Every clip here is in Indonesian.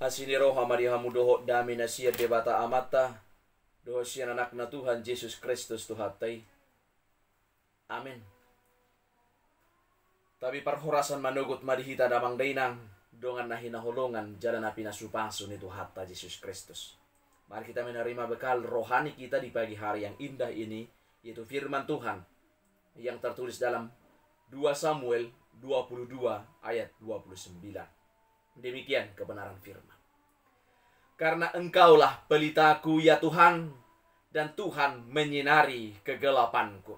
Hasini roha marihamu doho dami nasir debata amata. Doho sian anakna Tuhan Yesus Kristus Tuhatai. Amin. Tapi parhorasan manugut madihita damang dainang. Dongan nahina holongan jalan api nasupasun itu hatta Yesus Kristus. Mari kita menerima bekal rohani kita di pagi hari yang indah ini. Yaitu firman Tuhan. Yang tertulis dalam 2 Samuel 22 ayat 29. Demikian kebenaran firman. Karena engkaulah pelitaku ya Tuhan, dan Tuhan menyinari kegelapanku.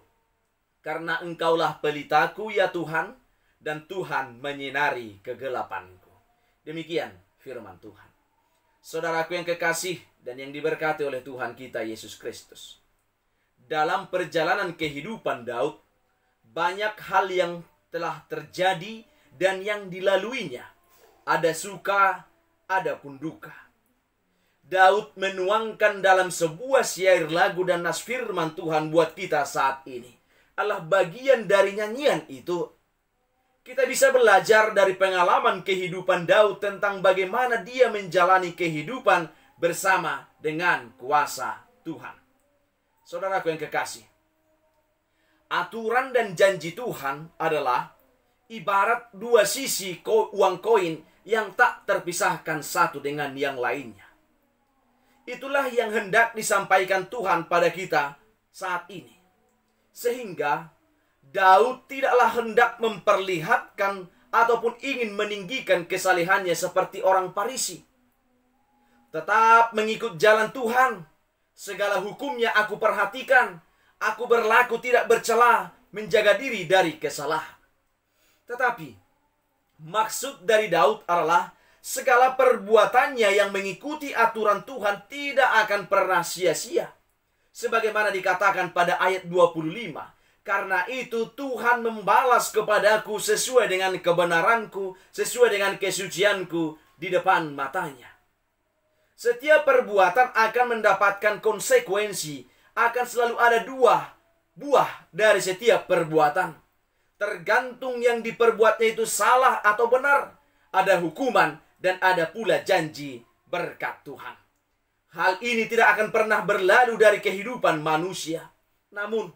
Karena engkaulah pelitaku ya Tuhan, dan Tuhan menyinari kegelapanku. Demikian firman Tuhan. Saudaraku yang kekasih dan yang diberkati oleh Tuhan kita Yesus Kristus. Dalam perjalanan kehidupan Daud, banyak hal yang telah terjadi dan yang dilaluinya. Ada suka, ada pun duka. Daud menuangkan dalam sebuah syair lagu dan nas firman Tuhan buat kita saat ini. Adalah bagian dari nyanyian itu. Kita bisa belajar dari pengalaman kehidupan Daud tentang bagaimana dia menjalani kehidupan bersama dengan kuasa Tuhan. Saudaraku yang kekasih, aturan dan janji Tuhan adalah ibarat dua sisi uang koin yang tak terpisahkan satu dengan yang lainnya. Itulah yang hendak disampaikan Tuhan pada kita saat ini. Sehingga Daud tidaklah hendak memperlihatkan ataupun ingin meninggikan kesalehannya seperti orang Farisi. Tetap mengikut jalan Tuhan. Segala hukumnya aku perhatikan. Aku berlaku tidak bercela, menjaga diri dari kesalahan. Tetapi maksud dari Daud adalah segala perbuatannya yang mengikuti aturan Tuhan tidak akan pernah sia-sia. Sebagaimana dikatakan pada ayat 25. Karena itu Tuhan membalas kepadaku sesuai dengan kebenaranku, sesuai dengan kesucianku di depan matanya. Setiap perbuatan akan mendapatkan konsekuensi. Akan selalu ada dua buah dari setiap perbuatan. Tergantung yang diperbuatnya itu salah atau benar. Ada hukuman dan ada pula janji berkat Tuhan. Hal ini tidak akan pernah berlalu dari kehidupan manusia. Namun,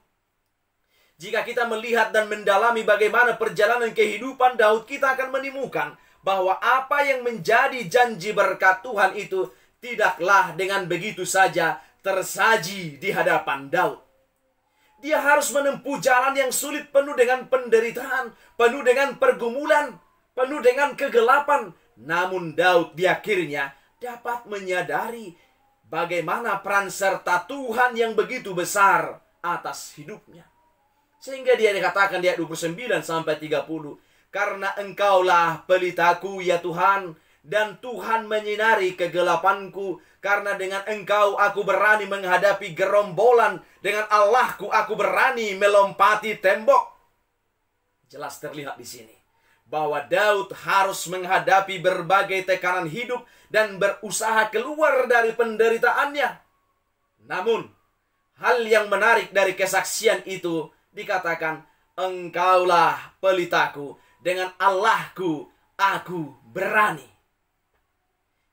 jika kita melihat dan mendalami bagaimana perjalanan kehidupan Daud, kita akan menemukan bahwa apa yang menjadi janji berkat Tuhan itu tidaklah dengan begitu saja tersaji di hadapan Daud. Dia harus menempuh jalan yang sulit, penuh dengan penderitaan, penuh dengan pergumulan, penuh dengan kegelapan. Namun Daud di akhirnya dapat menyadari bagaimana peran serta Tuhan yang begitu besar atas hidupnya. Sehingga dia dikatakan di ayat 29 sampai 30. Karena engkaulah pelitaku ya Tuhan, dan Tuhan menyinari kegelapanku. Karena dengan engkau aku berani menghadapi gerombolan. Dengan Allahku aku berani melompati tembok. Jelas terlihat di sini bahwa Daud harus menghadapi berbagai tekanan hidup dan berusaha keluar dari penderitaannya. Namun, hal yang menarik dari kesaksian itu dikatakan, engkaulah pelitaku, dengan Allahku aku berani.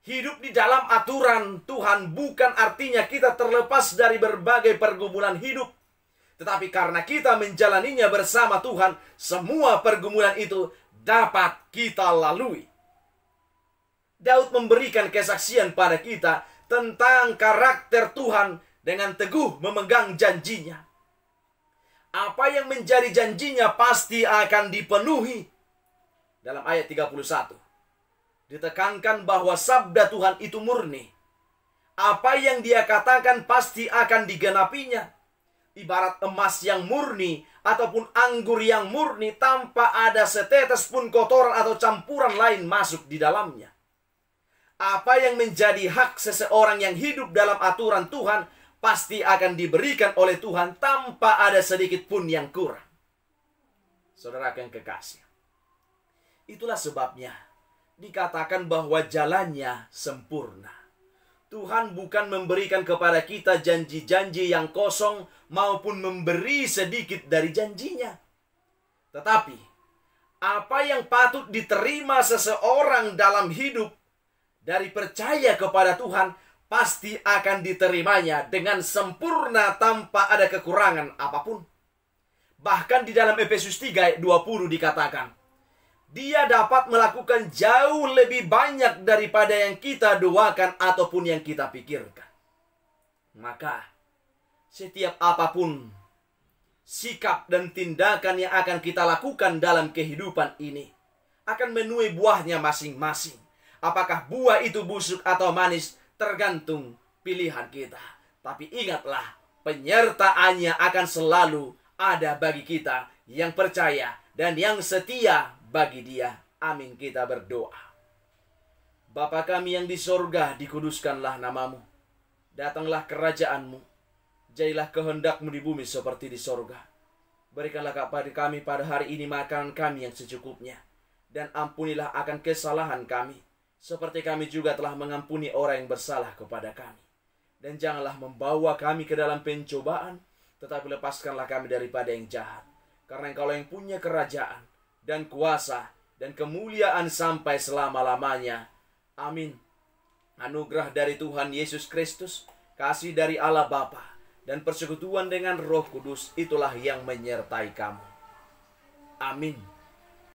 Hidup di dalam aturan Tuhan bukan artinya kita terlepas dari berbagai pergumulan hidup. Tetapi karena kita menjalaninya bersama Tuhan, semua pergumulan itu dapat kita lalui. Daud memberikan kesaksian pada kita tentang karakter Tuhan dengan teguh memegang janjinya. Apa yang menjadi janjinya pasti akan dipenuhi. Dalam ayat 31. Ditekankan bahwa sabda Tuhan itu murni. Apa yang dia katakan pasti akan digenapinya. Ibarat emas yang murni ataupun anggur yang murni tanpa ada setetes pun kotoran atau campuran lain masuk di dalamnya. Apa yang menjadi hak seseorang yang hidup dalam aturan Tuhan pasti akan diberikan oleh Tuhan tanpa ada sedikit pun yang kurang. Saudara yang kekasih, itulah sebabnya dikatakan bahwa jalannya sempurna. Tuhan bukan memberikan kepada kita janji-janji yang kosong maupun memberi sedikit dari janjinya. Tetapi apa yang patut diterima seseorang dalam hidup dari percaya kepada Tuhan pasti akan diterimanya dengan sempurna tanpa ada kekurangan apapun. Bahkan di dalam Efesus 3 ayat 20 dikatakan, dia dapat melakukan jauh lebih banyak daripada yang kita doakan ataupun yang kita pikirkan. Maka setiap apapun sikap dan tindakan yang akan kita lakukan dalam kehidupan ini akan menuai buahnya masing-masing. Apakah buah itu busuk atau manis tergantung pilihan kita. Tapi ingatlah, penyertaannya akan selalu ada bagi kita yang percaya dan yang setia bagi Dia. Amin, kita berdoa. Bapa kami yang di sorga, dikuduskanlah namamu. Datanglah kerajaan-Mu. Jadilah kehendak-Mu di bumi seperti di sorga. Berikanlah kepada kami pada hari ini makanan kami yang secukupnya. Dan ampunilah akan kesalahan kami, seperti kami juga telah mengampuni orang yang bersalah kepada kami. Dan janganlah membawa kami ke dalam pencobaan, tetapi lepaskanlah kami daripada yang jahat. Karena Engkau yang punya kerajaan, dan kuasa, dan kemuliaan sampai selama-lamanya. Amin. Anugerah dari Tuhan Yesus Kristus, kasih dari Allah Bapa, dan persekutuan dengan Roh Kudus, itulah yang menyertai kamu. Amin.